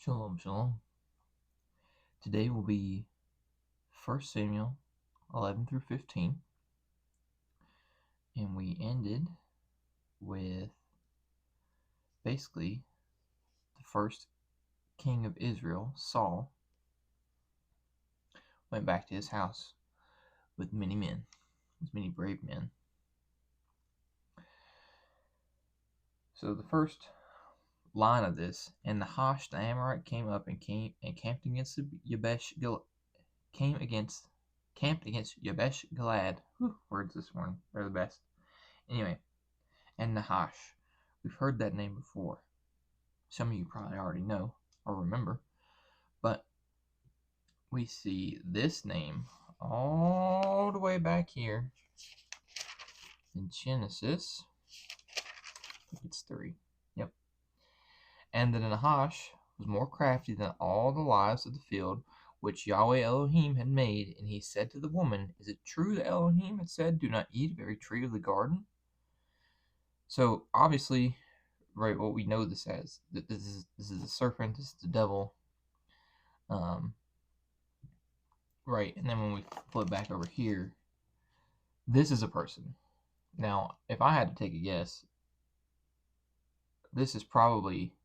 Shalom, shalom. Today will be 1 Samuel 11 through 15. And we ended with basically the first king of Israel, Saul, went back to his house with many men, with many brave men. So the first line of this, and Nahash the Amorite came up and camped against camped against Jabesh Gilead. Words this morning, they're the best. Anyway, and Nahash. We've heard that name before. Some of you probably already know or remember, but we see this name all the way back here in Genesis. I think it's 3. Yep. And the Nahash was more crafty than all the lives of the field which Yahweh Elohim had made, and he said to the woman, "Is it true that Elohim had said, 'Do not eat of every tree of the garden'?" So obviously, right, what we know this as, that this is the serpent, this is the devil. Right, and then when we flip back over here, this is a person. Now, if I had to take a guess, this is probably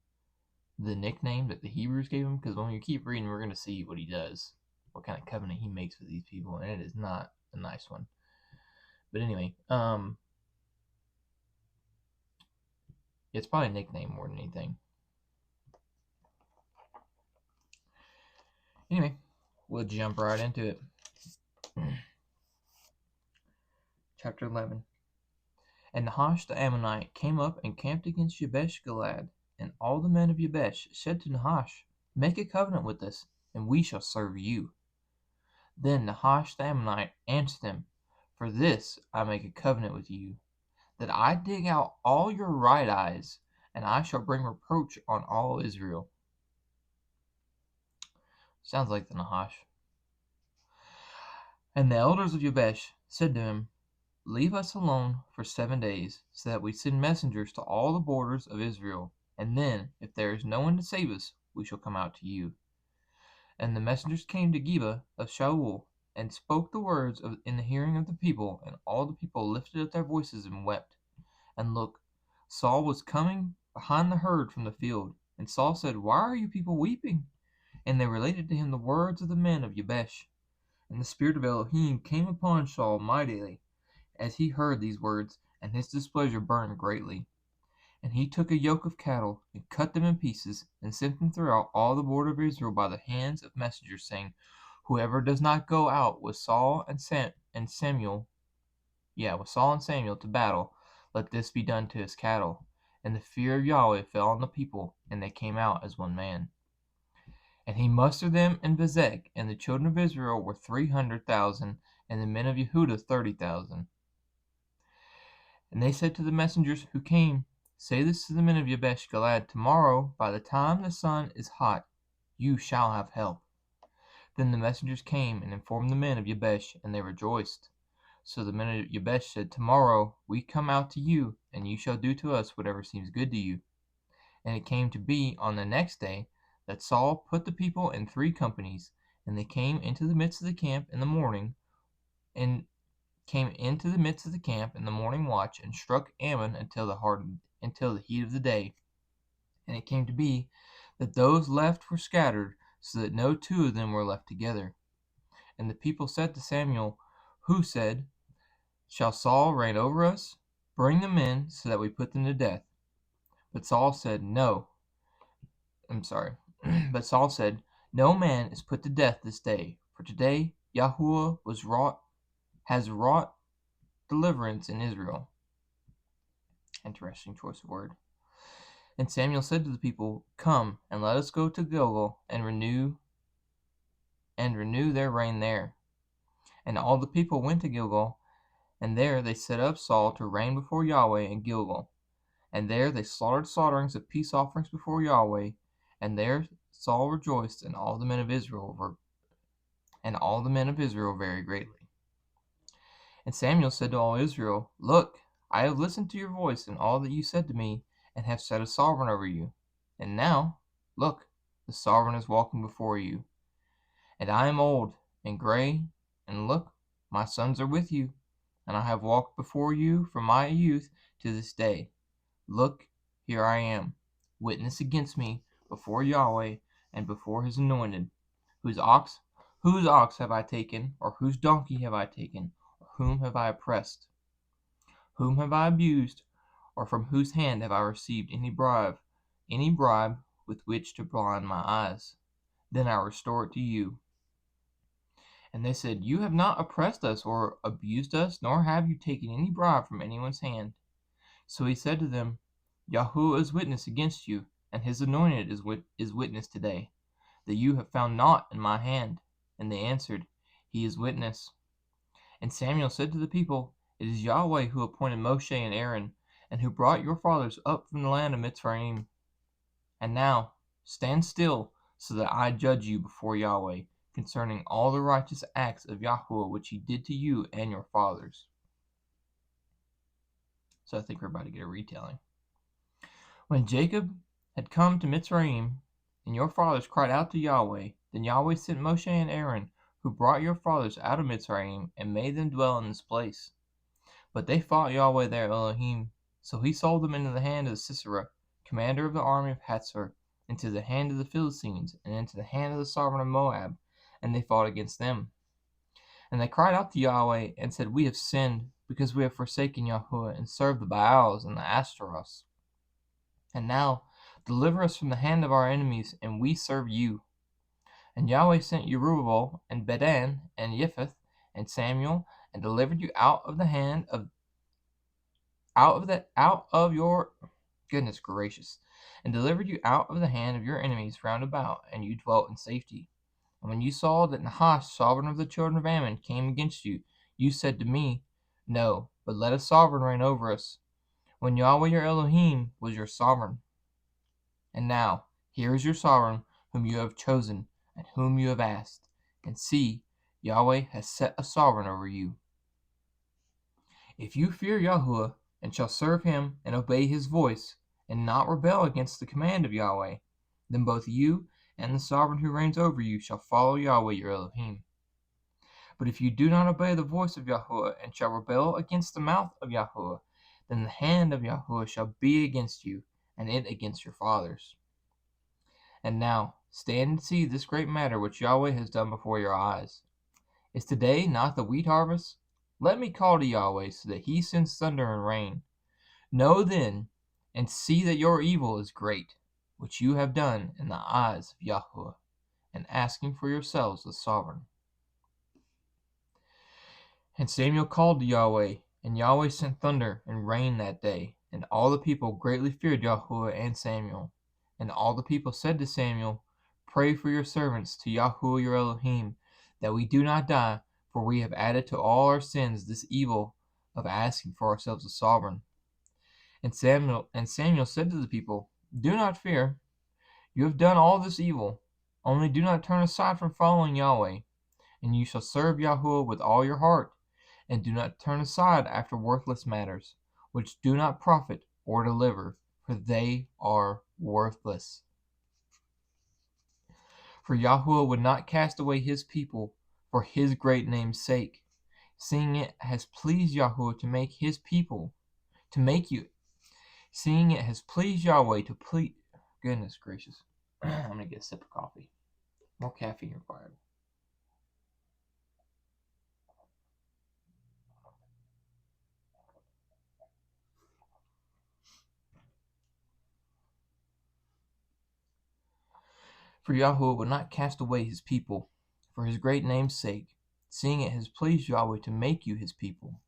the nickname that the Hebrews gave him, because when we keep reading, we're going to see what he does, what kind of covenant he makes with these people, and it is not a nice one. But anyway, it's probably a nickname more than anything. Anyway, we'll jump right into it. Chapter 11. And Nahash the Ammonite came up and camped against Jabesh Gilead, and all the men of Jabesh said to Nahash, "Make a covenant with us, and we shall serve you." Then Nahash the Ammonite answered them, "For this I make a covenant with you, that I dig out all your right eyes, and I shall bring reproach on all Israel." Sounds like the Nahash. And the elders of Jabesh said to him, "Leave us alone for 7 days, so that we send messengers to all the borders of Israel, and then, if there is no one to save us, we shall come out to you." And the messengers came to Geba of Shaul, and spoke the words in the hearing of the people, and all the people lifted up their voices and wept. And look, Saul was coming behind the herd from the field, and Saul said, "Why are you people weeping?" And they related to him the words of the men of Jabesh. And the spirit of Elohim came upon Saul mightily, as he heard these words, and his displeasure burned greatly. And he took a yoke of cattle, and cut them in pieces, and sent them throughout all the border of Israel by the hands of messengers, saying, "Whoever does not go out with Saul and Samuel to battle, let this be done to his cattle." And the fear of Yahweh fell on the people, and they came out as one man. And he mustered them in Bezek, and the children of Israel were 300,000, and the men of Yehudah 30,000. And they said to the messengers who came, "Say this to the men of Jabesh Gilead, tomorrow, by the time the sun is hot, you shall have help." Then the messengers came and informed the men of Jabesh, and they rejoiced. So the men of Jabesh said, "Tomorrow we come out to you, and you shall do to us whatever seems good to you." And it came to be on the next day that Saul put the people in 3 companies, and they came into the midst of the camp in the morning, watch, and struck Ammon until the heat of the day. And it came to be that those left were scattered, so that no 2 of them were left together. And the people said to Samuel, who said, "Shall Saul reign over us? Bring them in, so that we put them to death." But Saul said, "No." But Saul said, "No man is put to death this day, for today Yahuwah has wrought deliverance in Israel." Interesting choice of word. And Samuel said to the people, "Come, and let us go to Gilgal, and renew their reign there." And all the people went to Gilgal, and there they set up Saul to reign before Yahweh in Gilgal. And there they slaughtered slaughterings of peace offerings before Yahweh, and there Saul rejoiced, and all the men of Israel very greatly. And Samuel said to all Israel, "Look, I have listened to your voice and all that you said to me, and have set a sovereign over you. And now, look, the sovereign is walking before you. And I am old and gray, and look, my sons are with you, and I have walked before you from my youth to this day. Look, here I am, witness against me before Yahweh and before his anointed. Whose ox have I taken, or whose donkey have I taken, or whom have I oppressed? Whom have I abused, or from whose hand have I received any bribe with which to blind my eyes? Then I restore it to you. And they said, You have not oppressed us or abused us, nor have you taken any bribe from anyone's hand. So he said to them, Yahuwah is witness against you, and his anointed is witness today, that you have found naught in my hand. And they answered, He is witness. And Samuel said to the people, It is Yahweh who appointed Moshe and Aaron, and who brought your fathers up from the land of Mitzrayim. And now stand still, so that I judge you before Yahweh concerning all the righteous acts of Yahuwah which he did to you and your fathers. So I think we're about to get a retelling. When Jacob had come to Mitzrayim, and your fathers cried out to Yahweh, then Yahweh sent Moshe and Aaron, who brought your fathers out of Mitzrayim, and made them dwell in this place. But they fought Yahweh their Elohim, so he sold them into the hand of Sisera, commander of the army of Hatzor, into the hand of the Philistines, and into the hand of the sovereign of Moab, and they fought against them. And they cried out to Yahweh, and said, We have sinned, because we have forsaken Yahuwah, and served the Baals and the Ashtaroths. And now deliver us from the hand of our enemies, and we serve you. And Yahweh sent Jerubbaal, and Bedan, and Jephthah, and Samuel, and delivered you out of the hand of your goodness gracious, and delivered you out of the hand of your enemies round about, and you dwelt in safety. And when you saw that Nahash, sovereign of the children of Ammon, came against you, you said to me, No, but let a sovereign reign over us, when Yahweh your Elohim was your sovereign. And now, here is your sovereign, whom you have chosen, and whom you have asked. And see, Yahweh has set a sovereign over you. If you fear Yahuwah, and shall serve him, and obey his voice, and not rebel against the command of Yahweh, then both you and the sovereign who reigns over you shall follow Yahweh your Elohim. But if you do not obey the voice of Yahuwah, and shall rebel against the mouth of Yahuwah, then the hand of Yahuwah shall be against you, and it against your fathers. And now stand and see this great matter which Yahweh has done before your eyes. Is today not the wheat harvest? Let me call to Yahweh, so that he sends thunder and rain. Know then, and see that your evil is great, which you have done in the eyes of Yahuwah, and asking for yourselves the sovereign. And Samuel called to Yahweh, and Yahweh sent thunder and rain that day, and all the people greatly feared Yahuwah and Samuel. And all the people said to Samuel, Pray for your servants to Yahuwah your Elohim, that we do not die, for we have added to all our sins this evil of asking for ourselves a sovereign. And Samuel said to the people, Do not fear, you have done all this evil, only do not turn aside from following Yahweh, and you shall serve Yahuwah with all your heart, and do not turn aside after worthless matters, which do not profit or deliver, for they are worthless. For Yahuwah would not cast away his people for his great name's sake, seeing it has pleased Yahuwah to make his people, to make you, seeing it has pleased Yahweh to please, goodness gracious, I'm going to get a sip of coffee. More caffeine required. For Yahuwah will not cast away his people for his great name's sake, seeing it has pleased Yahweh to make you his people.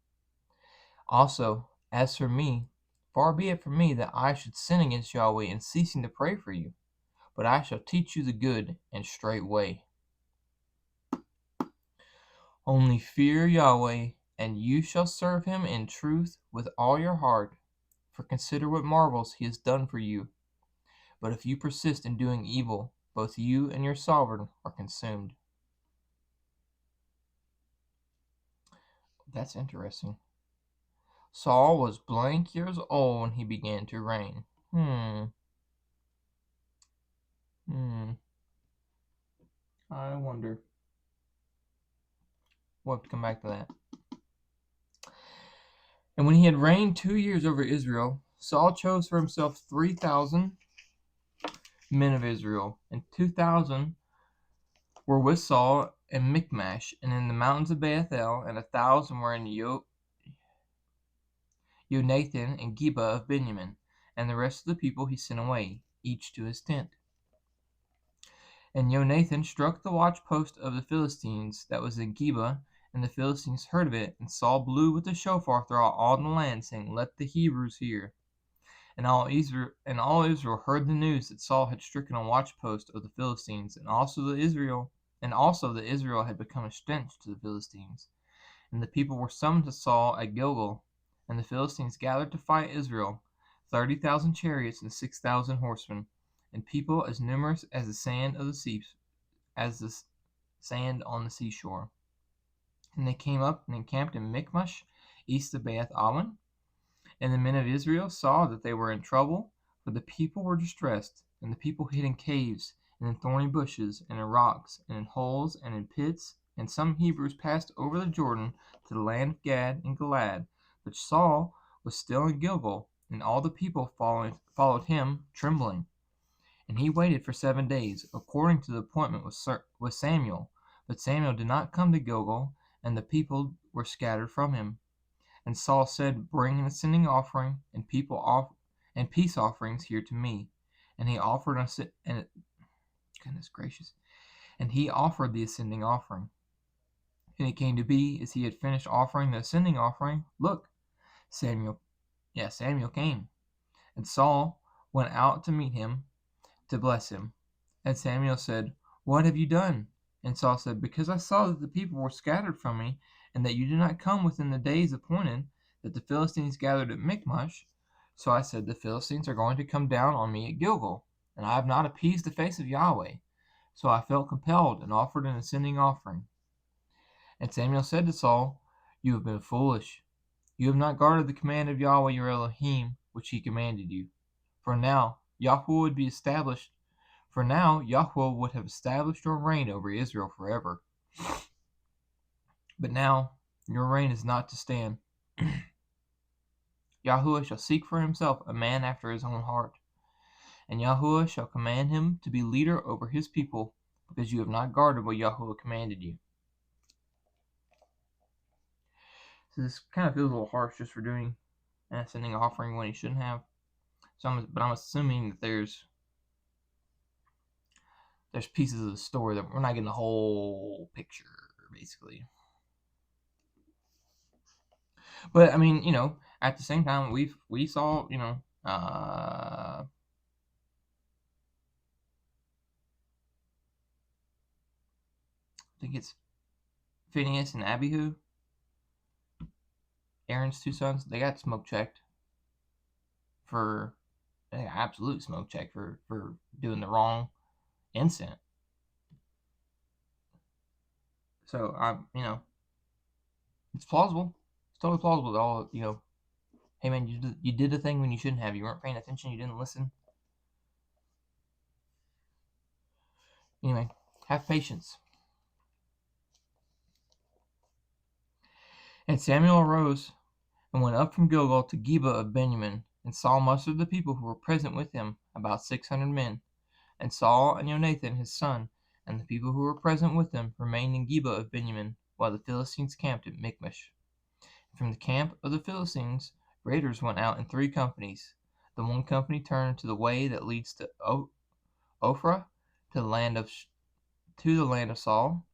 Also, as for me, far be it from me that I should sin against Yahweh in ceasing to pray for you, but I shall teach you the good and straight way. Only fear Yahweh, and you shall serve him in truth with all your heart, for consider what marvels he has done for you. But if you persist in doing evil, both you and your sovereign are consumed. That's interesting. Saul was blank years old when he began to reign. I wonder. We'll have to come back to that. And when he had reigned 2 years over Israel, Saul chose for himself 3,000 men of Israel, and 2,000 were with Saul in Michmash, and in the mountains of Bethel, and 1,000 were in Jonathan and Geba of Benjamin, and the rest of the people he sent away, each to his tent. And Jonathan struck the watchpost of the Philistines that was in Geba, and the Philistines heard of it, and Saul blew with the shofar throughout all the land, saying, Let the Hebrews hear. And all Israel heard the news that Saul had stricken a watchpost of the Philistines, and also that Israel had become a stench to the Philistines. And the people were summoned to Saul at Gilgal, and the Philistines gathered to fight Israel, 30,000 chariots and 6,000 horsemen, and people as numerous as the sand of the seas, as the sand on the seashore. And they came up and encamped in Michmash, east of Beth Aven. And the men of Israel saw that they were in trouble, for the people were distressed, and the people hid in caves, and in thorny bushes, and in rocks, and in holes, and in pits. And some Hebrews passed over the Jordan to the land of Gad and Gilead. But Saul was still in Gilgal, and all the people followed him, trembling. And he waited for 7 days, according to the appointment with Samuel. But Samuel did not come to Gilgal, and the people were scattered from him. And Saul said, Bring an ascending offering and peace offerings here to me. And he offered goodness gracious. And he offered the ascending offering. And it came to be, as he had finished offering the ascending offering, look, Samuel came. And Saul went out to meet him, to bless him. And Samuel said, What have you done? And Saul said, Because I saw that the people were scattered from me, and that you did not come within the days appointed, that the Philistines gathered at Michmash. So I said, The Philistines are going to come down on me at Gilgal, and I have not appeased the face of Yahweh. So I felt compelled, and offered an ascending offering. And Samuel said to Saul, You have been foolish. You have not guarded the command of Yahweh your Elohim, which he commanded you. For now Yahweh would have established your reign over Israel forever. But now your reign is not to stand. Yahweh shall seek for himself a man after his own heart, and Yahweh shall command him to be leader over his people, because you have not guarded what Yahweh commanded you. So this kind of feels a little harsh just for doing an ascending offering when he shouldn't have. But I'm assuming that there's pieces of the story that we're not getting the whole picture, basically. But I mean, at the same time, we saw, I think it's Phineas and Abihu, Aaron's two sons. They got smoke checked for doing the wrong incense. So it's plausible. It's totally plausible that all hey man, you did the thing when you shouldn't have. You weren't paying attention. You didn't listen. Anyway, have patience. And Samuel arose and went up from Gilgal to Geba of Benjamin, and Saul mustered the people who were present with him, about 600 men. And Saul and Jonathan his son, and the people who were present with them, remained in Geba of Benjamin, while the Philistines camped at Michmash. And from the camp of the Philistines, raiders went out in 3 companies. The one company turned to the way that leads to Ophrah, to the land of Saul,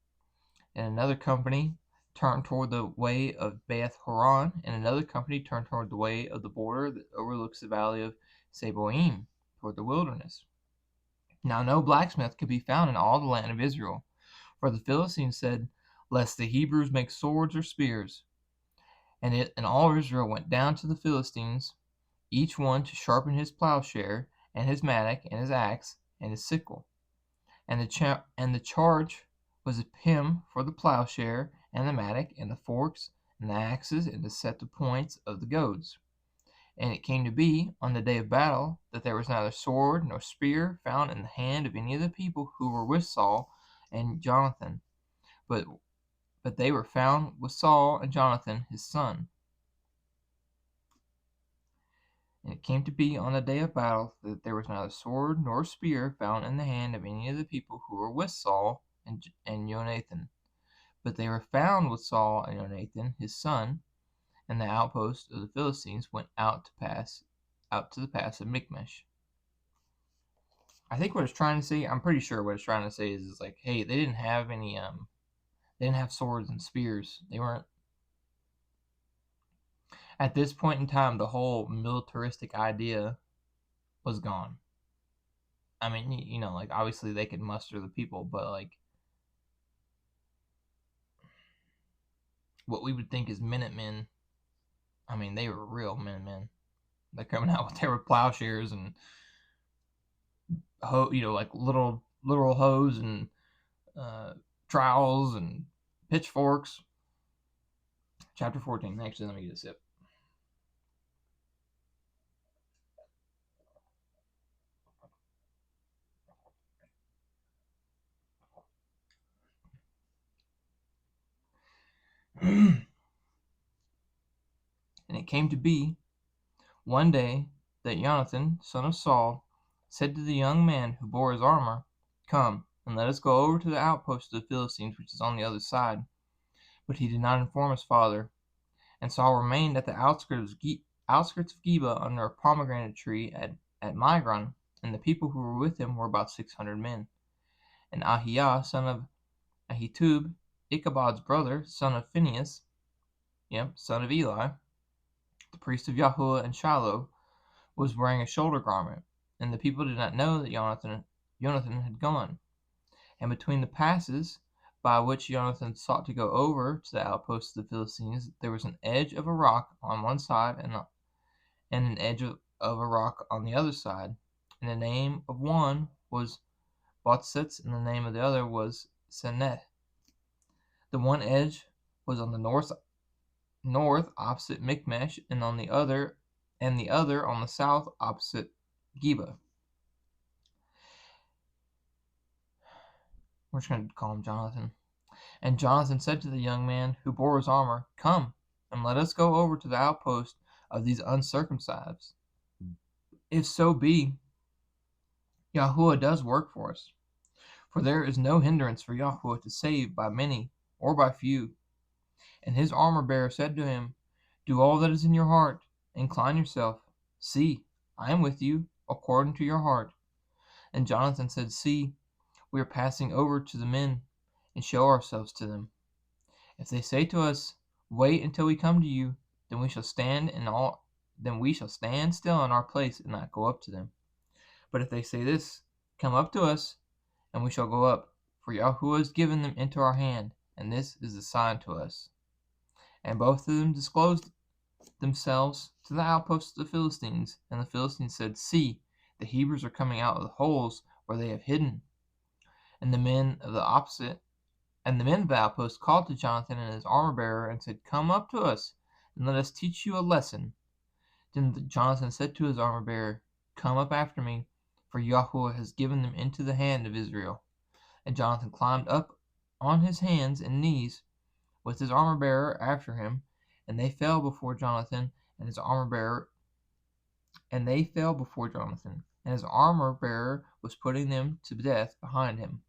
and another company turned toward the way of Beth Horon, and another company turned toward the way of the border that overlooks the valley of Seboim, toward the wilderness. Now no blacksmith could be found in all the land of Israel, for the Philistines said, Lest the Hebrews make swords or spears. And all Israel went down to the Philistines, each one to sharpen his plowshare, and his mattock, and his axe, and his sickle. And the charge was a pim for the plowshare, and the mattock, and the forks, and the axes, and to set the points of the goads. And it came to be, on the day of battle, that there was neither sword nor spear found in the hand of any of the people who were with Saul, and Jonathan. But they were found with Saul and Jonathan his son. And it came to be on the day of battle that there was neither sword nor spear found in the hand of any of the people who were with Saul and Jonathan. But they were found with Saul and Jonathan his son, and the outpost of the Philistines went out to the pass of Michmash. I think what it's trying to say, I'm pretty sure what it's trying to say is like, hey, they didn't have any they didn't have swords and spears. They weren't at this point in time, the whole militaristic idea was gone. I mean, you know, like obviously they could muster the people, but like what we would think is Minutemen, I mean, they were real Minutemen. They're coming out with their plowshares and like little hoes and trowels and pitchforks. Chapter 14. Actually, let me get a sip. And it came to be one day that Jonathan, son of Saul, said to the young man who bore his armor, "Come, and let us go over to the outpost of the Philistines which is on the other side." But he did not inform his father. And Saul remained at the outskirts of Geba under a pomegranate tree at Migron, and the people who were with him were about 600 men. And Ahiah, son of Ahitub, Ichabod's brother, son of Phinehas, son of Eli, the priest of Yahuwah and Shiloh, was wearing a shoulder garment, and the people did not know that Jonathan had gone. And between the passes by which Jonathan sought to go over to the outposts of the Philistines, there was an edge of a rock on one side and an edge of a rock on the other side. And the name of one was Botsitz, and the name of the other was Seneh. The one edge was on the north opposite Michmash, and the other on the south opposite Geba. We're just going to call him Jonathan. And Jonathan said to the young man who bore his armor, "Come, and let us go over to the outpost of these uncircumcised. If so be Yahuwah does work for us. For there is no hindrance for Yahuwah to save by many or by few." And his armor-bearer said to him, "Do all that is in your heart. Incline yourself. See, I am with you, according to your heart." And Jonathan said, "See, we are passing over to the men, and show ourselves to them. If they say to us, 'Wait until we come to you,' then we shall stand still in our place and not go up to them. But if they say this, 'Come up to us,' and we shall go up, for Yahuwah has given them into our hand, and this is the sign to us." And both of them disclosed themselves to the outposts of the Philistines, and the Philistines said, "See, the Hebrews are coming out of the holes where they have hidden." And the men of the outpost called to Jonathan and his armor-bearer and said, "Come up to us, and let us teach you a lesson." Then Jonathan said to his armor-bearer, "Come up after me, for Yahuwah has given them into the hand of Israel." And Jonathan climbed up on his hands and knees with his armor-bearer after him, and they fell before Jonathan and his armor-bearer, and his armor-bearer was putting them to death behind him.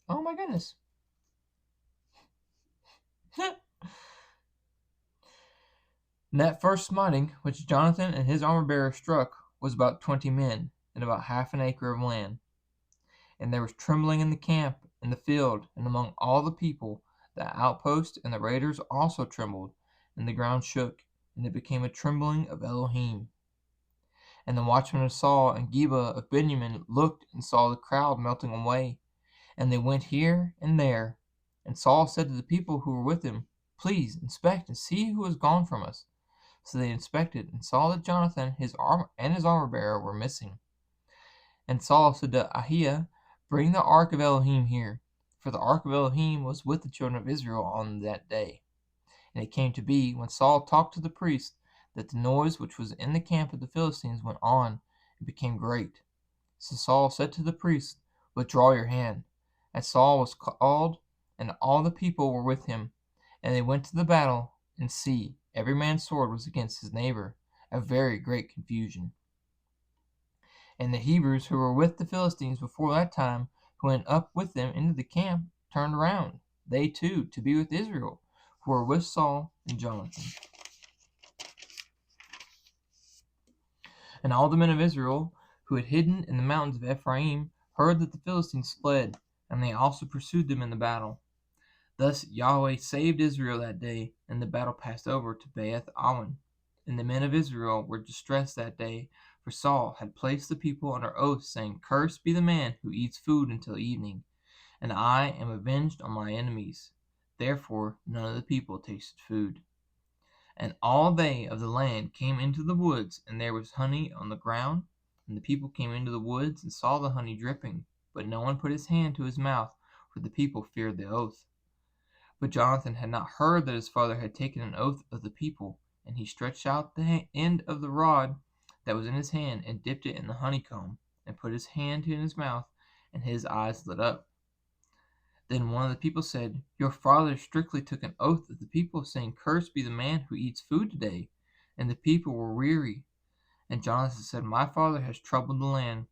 Oh my goodness. And that first smiting which Jonathan and his armor-bearer struck was about 20 men, and about half an acre of land. And there was trembling in the camp, in the field, and among all the people. The outpost and the raiders also trembled, and the ground shook, and it became a trembling of Elohim. And the watchmen of Saul and Geba of Benjamin looked and saw the crowd melting away, and they went here and there. And Saul said to the people who were with him, "Please inspect and see who has gone from us." So they inspected and saw that Jonathan his armor-bearer were missing. And Saul said to Ahiah, "Bring the ark of Elohim here." For the ark of Elohim was with the children of Israel on that day. And it came to be, when Saul talked to the priest, that the noise which was in the camp of the Philistines went on and became great. So Saul said to the priest, "Withdraw your hand." as Saul was called, and all the people were with him. And they went to the battle, and see, every man's sword was against his neighbor, a very great confusion. And the Hebrews who were with the Philistines before that time, who went up with them into the camp, turned around, they too, to be with Israel, who were with Saul and Jonathan. And all the men of Israel, who had hidden in the mountains of Ephraim, heard that the Philistines fled, and they also pursued them in the battle. Thus Yahweh saved Israel that day, and the battle passed over to Beth-awen. And the men of Israel were distressed that day, for Saul had placed the people under oath, saying, Cursed be the man who eats food until evening, and I am avenged on my enemies. Therefore none of the people tasted food. And all they of the land came into the woods, and there was honey on the ground. And the people came into the woods and saw the honey dripping, but no one put his hand to his mouth, for the people feared the oath. But Jonathan had not heard that his father had taken an oath of the people, and he stretched out the end of the rod that was in his hand, and dipped it in the honeycomb, and put his hand in his mouth, and his eyes lit up. Then one of the people said, Your father strictly took an oath of the people, saying, Cursed be the man who eats food today. And the people were weary. And Jonathan said, My father has troubled the land.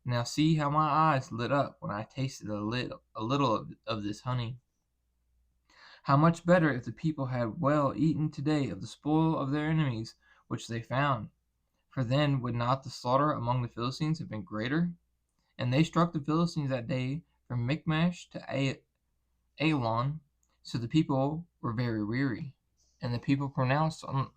Now see how my eyes lit up when I tasted a little of this honey. How much better if the people had well eaten today of the spoil of their enemies, which they found. For then would not the slaughter among the Philistines have been greater? And they struck the Philistines that day from Michmash to Ailon, so the people were very weary. And the people pounced on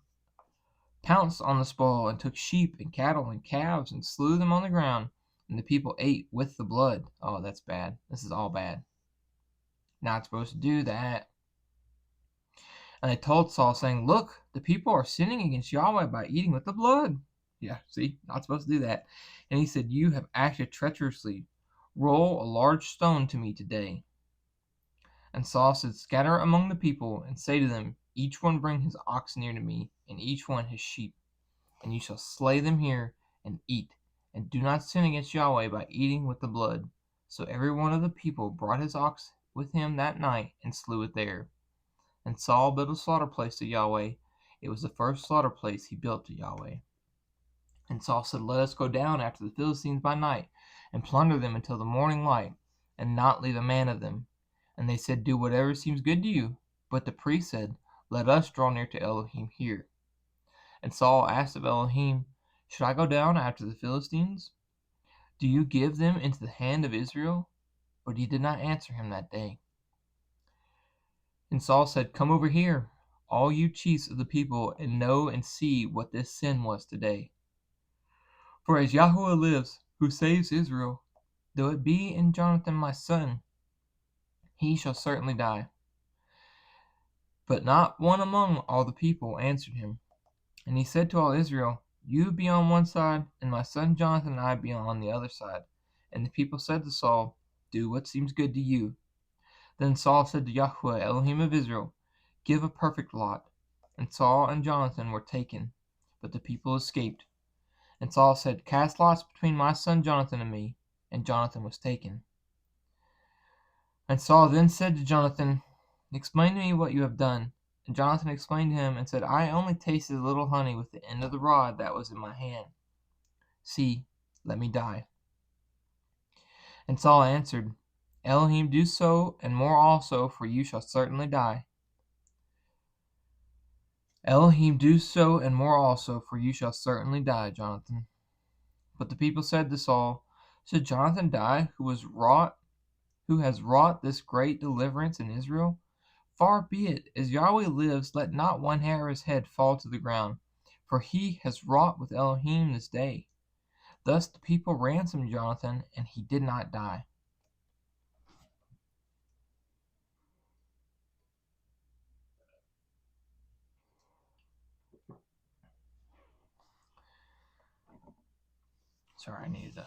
the spoil, and took sheep and cattle and calves, and slew them on the ground. And the people ate with the blood. Oh, that's bad. This is all bad. Not supposed to do that. And they told Saul, saying, Look, the people are sinning against Yahweh by eating with the blood. Yeah, see, not supposed to do that. And he said, You have acted treacherously. Roll a large stone to me today. And Saul said, Scatter among the people, and say to them, Each one bring his ox near to me, and each one his sheep. And you shall slay them here, and eat. And do not sin against Yahweh by eating with the blood. So every one of the people brought his ox with him that night, and slew it there. And Saul built a slaughter place to Yahweh. It was the first slaughter place he built to Yahweh. And Saul said, Let us go down after the Philistines by night, and plunder them until the morning light, and not leave a man of them. And they said, Do whatever seems good to you. But the priest said, Let us draw near to Elohim here. And Saul asked of Elohim, Should I go down after the Philistines? Do you give them into the hand of Israel? But he did not answer him that day. And Saul said, Come over here, all you chiefs of the people, and know and see what this sin was today. For as Yahweh lives, who saves Israel, though it be in Jonathan my son, he shall certainly die. But not one among all the people answered him. And he said to all Israel, You be on one side, and my son Jonathan and I be on the other side. And the people said to Saul, Do what seems good to you. Then Saul said to Yahweh, Elohim of Israel, Give a perfect lot. And Saul and Jonathan were taken, but the people escaped. And Saul said, Cast lots between my son Jonathan and me. And Jonathan was taken. And Saul then said to Jonathan, Explain to me what you have done. And Jonathan explained to him, and said, I only tasted a little honey with the end of the rod that was in my hand. See, let me die. And Saul answered, Elohim do so, and more also, for you shall certainly die. Elohim do so, and more also, for you shall certainly die, Jonathan. But the people said to Saul, Should Jonathan die, who has wrought this great deliverance in Israel? Far be it, as Yahweh lives, let not one hair of his head fall to the ground, for he has wrought with Elohim this day. Thus the people ransomed Jonathan, and he did not die. Sorry, I needed to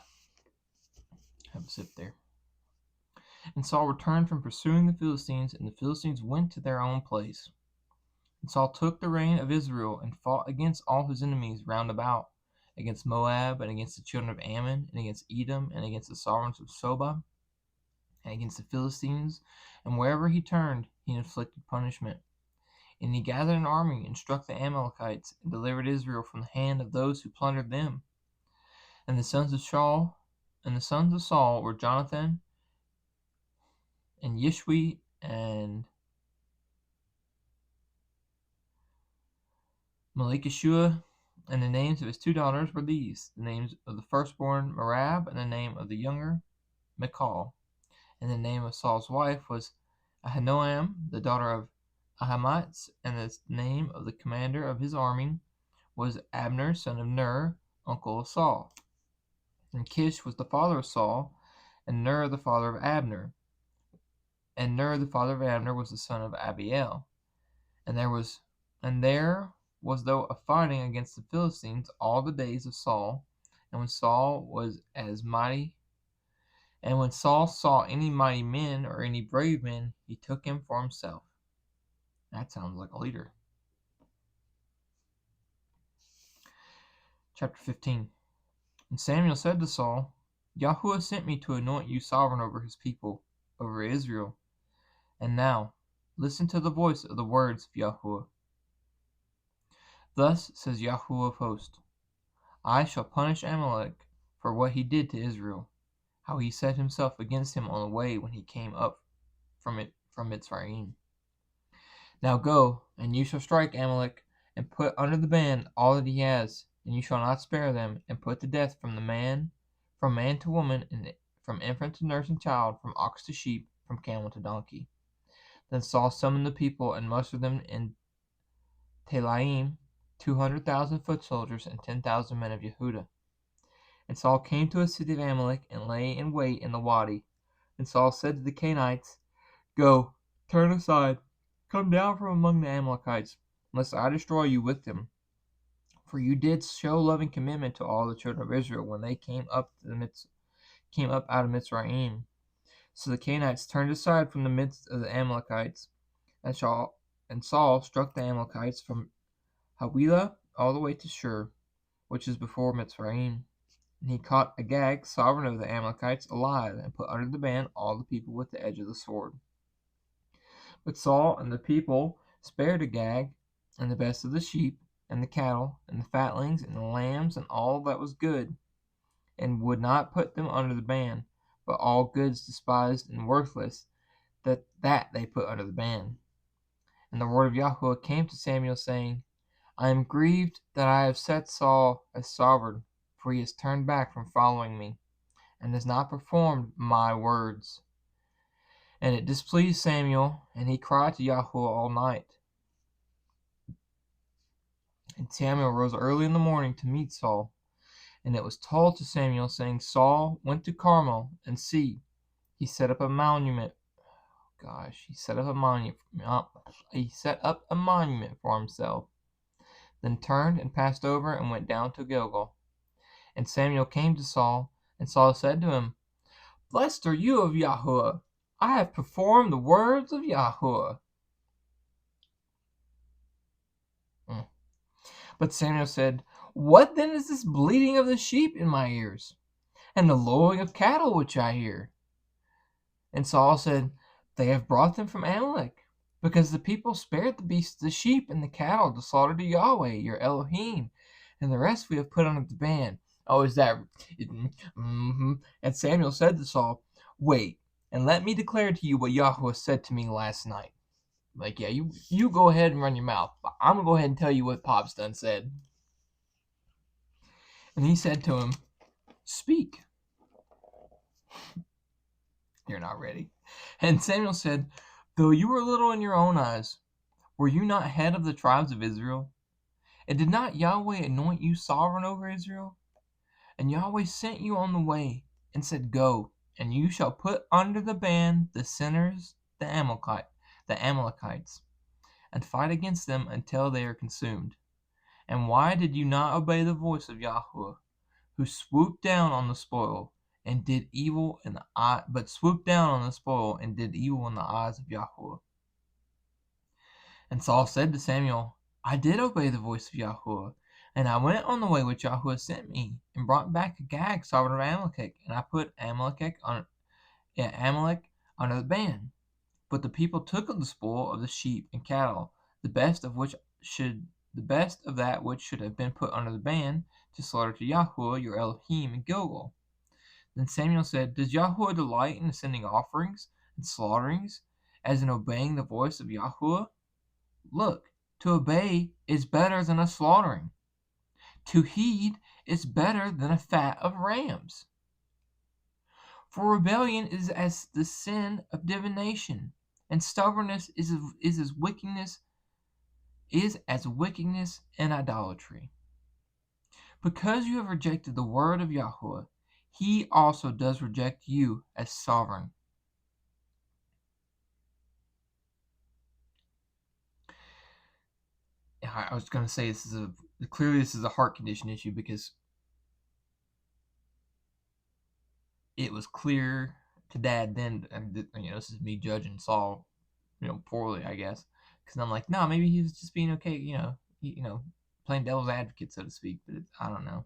have a sip there. And Saul returned from pursuing the Philistines, and the Philistines went to their own place. And Saul took the reign of Israel, and fought against all his enemies round about, against Moab, and against the children of Ammon, and against Edom, and against the sovereigns of Sobah. and against the Philistines, and wherever he turned, he inflicted punishment. And he gathered an army and struck the Amalekites and delivered Israel from the hand of those who plundered them. And the sons of Saul were Jonathan and Yishwi and Malchishua. And the names of his two daughters were these: the names of the firstborn Merab, and the name of the younger Michal. And the name of Saul's wife was Ahinoam, the daughter of Ahimaaz, and the name of the commander of his army was Abner, son of Ner, uncle of Saul. And Kish was the father of Saul, and Ner the father of Abner. And Ner the father of Abner was the son of Abiel. And there was though a fighting against the Philistines all the days of Saul. And when Saul saw any mighty men or any brave men, he took him for himself. That sounds like a leader. Chapter 15. And Samuel said to Saul, Yahuwah sent me to anoint you sovereign over his people, over Israel. And now, listen to the voice of the words of Yahuwah. Thus says Yahuwah of hosts, I shall punish Amalek for what he did to Israel, how he set himself against him on the way when he came up from Mitzrayim. Now go, and you shall strike Amalek, and put under the ban all that he has, and you shall not spare them, and put to death from man to woman, and from infant to nursing child, from ox to sheep, from camel to donkey. Then Saul summoned the people and mustered them in Telaim, 200,000 foot soldiers and 10,000 men of Yehudah. And Saul came to a city of Amalek and lay in wait in the wadi. And Saul said to the Canaanites, Go, turn aside, come down from among the Amalekites, lest I destroy you with them. For you did show loving commitment to all the children of Israel when they came up out of Mitzrayim. So the Canaanites turned aside from the midst of the Amalekites, and Saul struck the Amalekites from Hawilah all the way to Shur, which is before Mitzrayim. And he caught Agag, sovereign of the Amalekites, alive, and put under the ban all the people with the edge of the sword. But Saul and the people spared Agag, and the best of the sheep, and the cattle, and the fatlings, and the lambs, and all that was good, and would not put them under the ban, but all goods despised and worthless, that they put under the ban. And the word of Yahuwah came to Samuel, saying, I am grieved that I have set Saul as sovereign, for he has turned back from following me, and has not performed my words. And it displeased Samuel, and he cried to Yahuwah all night. And Samuel rose early in the morning to meet Saul. And it was told to Samuel, saying, Saul went to Carmel, and see, he set up a monument. He set up a monument for himself. Then turned and passed over and went down to Gilgal. And Samuel came to Saul, and Saul said to him, Blessed are you of Yahuwah. I have performed the words of Yahuwah. But Samuel said, What then is this bleating of the sheep in my ears, and the lowing of cattle which I hear? And Saul said, They have brought them from Amalek, because the people spared the beasts, the sheep, and the cattle to slaughter to Yahweh, your Elohim, and the rest we have put under the ban. Oh, is that? Mm-hmm. And Samuel said to Saul, Wait, and let me declare to you what Yahuwah said to me last night. Like, yeah, you go ahead and run your mouth, but I'm going to go ahead and tell you what Pop's done said. And he said to him, Speak. You're not ready. And Samuel said, Though you were little in your own eyes, were you not head of the tribes of Israel? And did not Yahweh anoint you sovereign over Israel? And Yahweh sent you on the way, and said, Go, and you shall put under the ban the sinners, the Amalekites, and fight against them until they are consumed. And why did you not obey the voice of Yahuwah, who swooped down on the spoil and did evil in the eyes of Yahuwah? And Saul said to Samuel, I did obey the voice of Yahuwah, and I went on the way which Yahuwah sent me, and brought back Agag, sovereign of Amalek, and I put Amalek under the ban. But the people took of the spoil of the sheep and cattle, the best of that which should have been put under the ban, to slaughter to Yahweh your Elohim in Gilgal. Then Samuel said, Does Yahweh delight in sending offerings and slaughterings, as in obeying the voice of Yahweh? Look, to obey is better than a slaughtering. To heed is better than a fat of rams. For rebellion is as the sin of divination, and stubbornness is as wickedness and idolatry. Because you have rejected the word of Yahweh, he also does reject you as sovereign. I was going to say this is a heart condition issue, because it was clear to Dad then, and this is me judging Saul, poorly, I guess, because I'm like, no, maybe he was just being okay, playing devil's advocate, so to speak. But I don't know.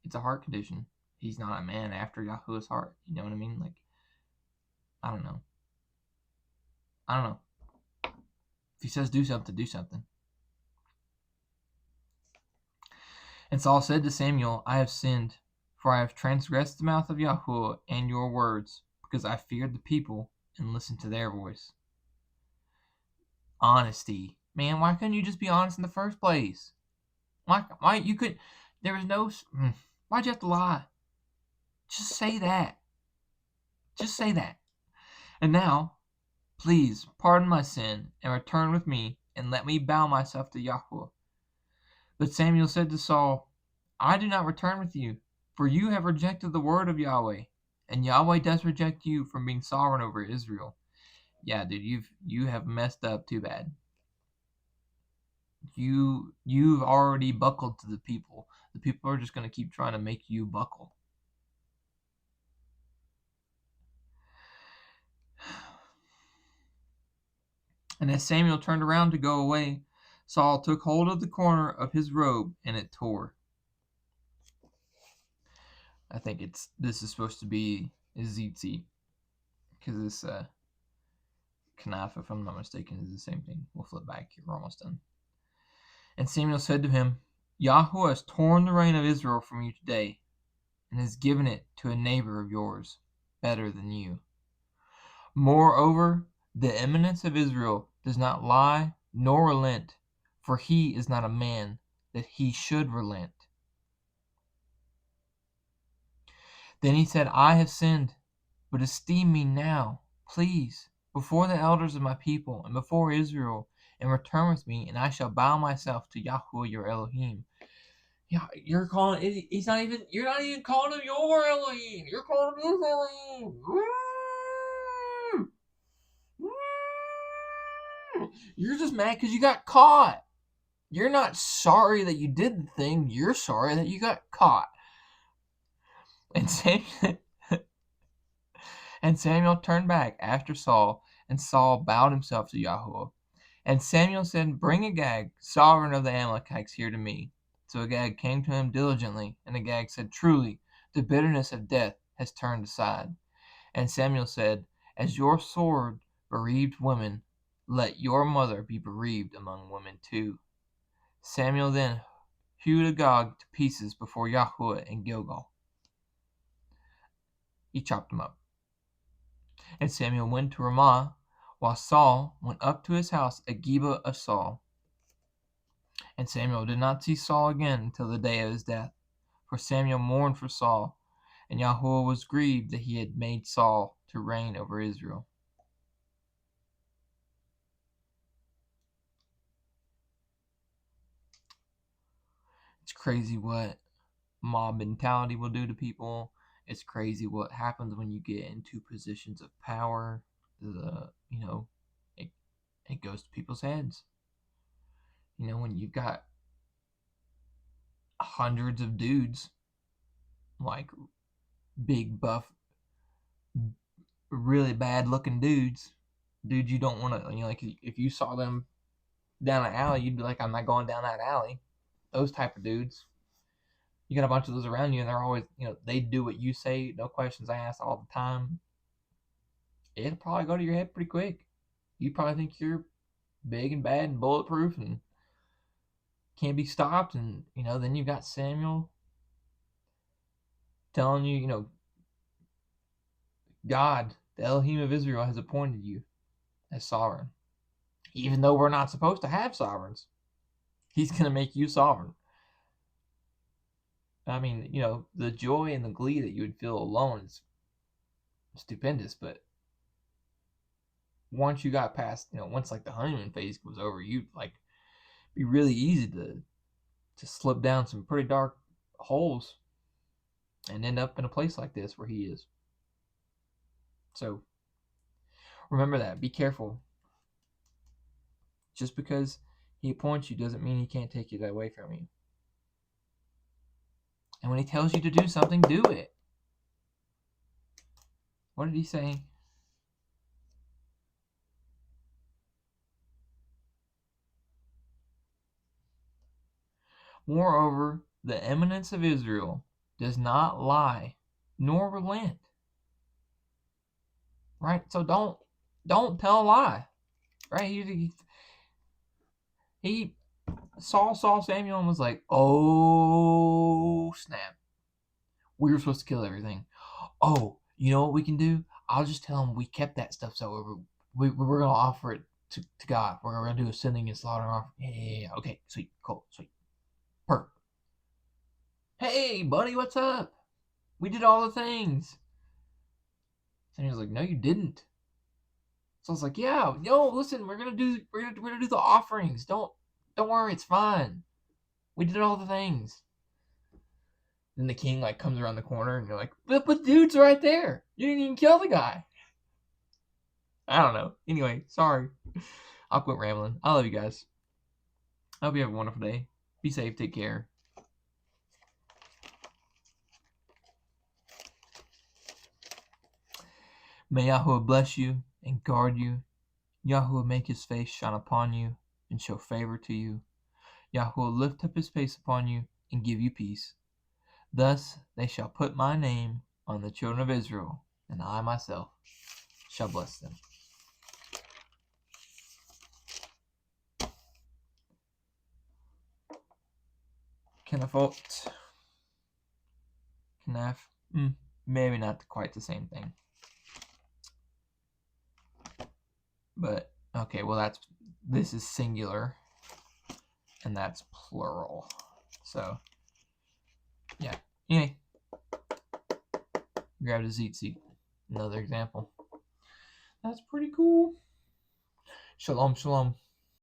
It's a heart condition. He's not a man after Yahweh's heart. You know what I mean? Like, I don't know. If he says do something, do something. And Saul said to Samuel, I have sinned, for I have transgressed the mouth of Yahweh and your words, because I feared the people and listened to their voice. Honesty. Man, why couldn't you just be honest in the first place? Why you could, there was no, why'd you have to lie? Just say that. Just say that. And now, please pardon my sin and return with me, and let me bow myself to Yahweh. But Samuel said to Saul, I do not return with you, for you have rejected the word of Yahweh, and Yahweh does reject you from being sovereign over Israel. Yeah, dude, you have messed up too bad. You've already buckled to the people. The people are just going to keep trying to make you buckle. And as Samuel turned around to go away, Saul took hold of the corner of his robe, and it tore. I think this is supposed to be Ezitzi, because this Kanaf, if I'm not mistaken, is the same thing. We'll flip back here. We're almost done. And Samuel said to him, Yahweh has torn the reign of Israel from you today, and has given it to a neighbor of yours, better than you. Moreover, the eminence of Israel does not lie nor relent, for he is not a man that he should relent. Then he said, I have sinned, but esteem me now, please, before the elders of my people and before Israel, and return with me, and I shall bow myself to Yahweh your Elohim. Yeah, you're not even calling him your Elohim. You're calling him his Elohim. You're just mad because you got caught. You're not sorry that you did the thing. You're sorry that you got caught. And Samuel turned back after Saul, and Saul bowed himself to Yahweh. And Samuel said, Bring Agag, sovereign of the Amalekites, here to me. So Agag came to him diligently, and Agag said, Truly, the bitterness of death has turned aside. And Samuel said, As your sword bereaved women, let your mother be bereaved among women too. Samuel then hewed Agag to pieces before Yahweh in Gilgal. He chopped him up. And Samuel went to Ramah, while Saul went up to his house at Geba of Saul. And Samuel did not see Saul again until the day of his death, for Samuel mourned for Saul, and Yahweh was grieved that he had made Saul to reign over Israel. It's crazy what mob mentality will do to people. It's crazy what happens when you get into positions of power. It goes to people's heads. When you've got hundreds of dudes, like big buff, really bad looking dudes you don't want to, like, if you saw them down an alley, you'd be like, I'm not going down that alley. Those type of dudes, you got a bunch of those around you, and they're always, they do what you say, no questions asked, all the time. it'll probably go to your head pretty quick. You probably think you're big and bad and bulletproof and can't be stopped. And, then you got Samuel telling you, God, the Elohim of Israel, has appointed you as sovereign. Even though we're not supposed to have sovereigns, he's going to make you sovereign. I mean, the joy and the glee that you would feel alone is stupendous, but once you got past, once like the honeymoon phase was over, you'd like be really easy to slip down some pretty dark holes and end up in a place like this where he is. So remember that. Be careful. Just because he appoints you doesn't mean he can't take it away from you. And when he tells you to do something, do it. What did he say? Moreover, the eminence of Israel does not lie, nor relent. Right? So don't tell a lie. Right? He Saul saw Samuel and was like, oh snap. We were supposed to kill everything. Oh, you know what we can do? I'll just tell him we kept that stuff, so we're going to offer it to God. We're going to do a sending and slaughter offer. Yeah. Okay, sweet, cool, sweet. Perfect. Hey, buddy, what's up? We did all the things. Samuel's like, no, you didn't. So I was like, yeah, listen, we're gonna do the offerings. Don't worry, it's fine. We did all the things. Then the king like comes around the corner and you're like, but dude's right there. You didn't even kill the guy. I don't know. Anyway, sorry. I'll quit rambling. I love you guys. I hope you have a wonderful day. Be safe. Take care. May Yahweh bless you and guard you. Yahweh make his face shine upon you and show favor to you. Yahweh lift up his face upon you and give you peace. Thus they shall put my name on the children of Israel, and I myself shall bless them. Kenafot. Kenaf. Maybe not quite the same thing. But, okay, well this is singular, and that's plural. So, yeah. Anyway. Grab a tzitzit. Another example. That's pretty cool. Shalom, shalom.